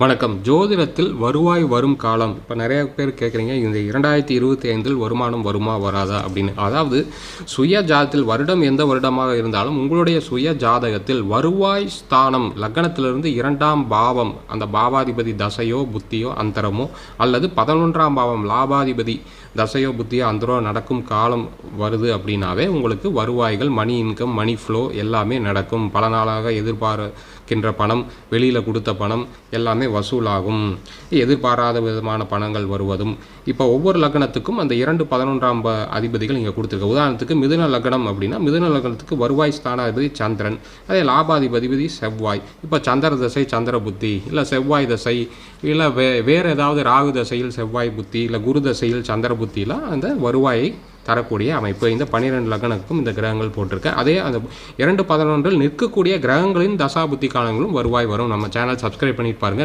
வணக்கம். ஜோதிடத்தில் வருவாய் வரும் காலம். இப்போ நிறைய பேர் கேட்குறீங்க, இந்த 2025 வருமானம் வருமா வராதா அப்படின்னு. அதாவது சுய ஜாதகத்தில் வருடம் எந்த வருடமாக இருந்தாலும் உங்களுடைய சுய ஜாதகத்தில் வருவாய் ஸ்தானம் லக்னத்திலிருந்து 2ஆம் பாவம், அந்த பாவாதிபதி தசையோ புத்தியோ அந்தரமோ அல்லது 11ஆம் பாவம் லாபாதிபதி தசையோ புத்தியோ அந்தரோ நடக்கும் காலம் வருது அப்படின்னாவே உங்களுக்கு வருவாய்கள், மணி இன்கம், மணி ஃப்ளோ எல்லாமே நடக்கும். பல நாளாக எதிர்பார்க்கின்ற பணம், வெளியில் கொடுத்த பணம் எல்லாமே வசூலாகும். எதிர்பாராத விதமான பணங்கள் வருவதும். இப்போ ஒவ்வொரு லக்னத்துக்கும் அந்த 11ஆம் அதிபதிகள் இங்கே கொடுத்துருக்க. உதாரணத்துக்கு மிதுன லக்னம் அப்படின்னா மிதுன லக்னத்துக்கு வருவாய் ஸ்தானாதிபதி சந்திரன், அதே லாபாதிபதி செவ்வாய். இப்போ சந்திர தசை சந்திர புத்தி, இல்லை செவ்வாய் தசை, இல்லை வேறு ஏதாவது ராகு தசையில் செவ்வாய் புத்தி, இல்லை குரு தசையில் சந்திர புத்திலாம் அந்த வருவாயை தரக்கூடிய அமைப்பு. இந்த 12 லக்னத்துக்கும் இந்த கிரகங்கள் போட்டிருக்க. அதே அந்த 2-11 நிற்கக்கூடிய கிரகங்களின் தசாபுத்தி காலங்களும் வருவாய் வரும். நம்ம சேனல் சப்ஸ்கிரைப் பண்ணிட்டு பாருங்கள்.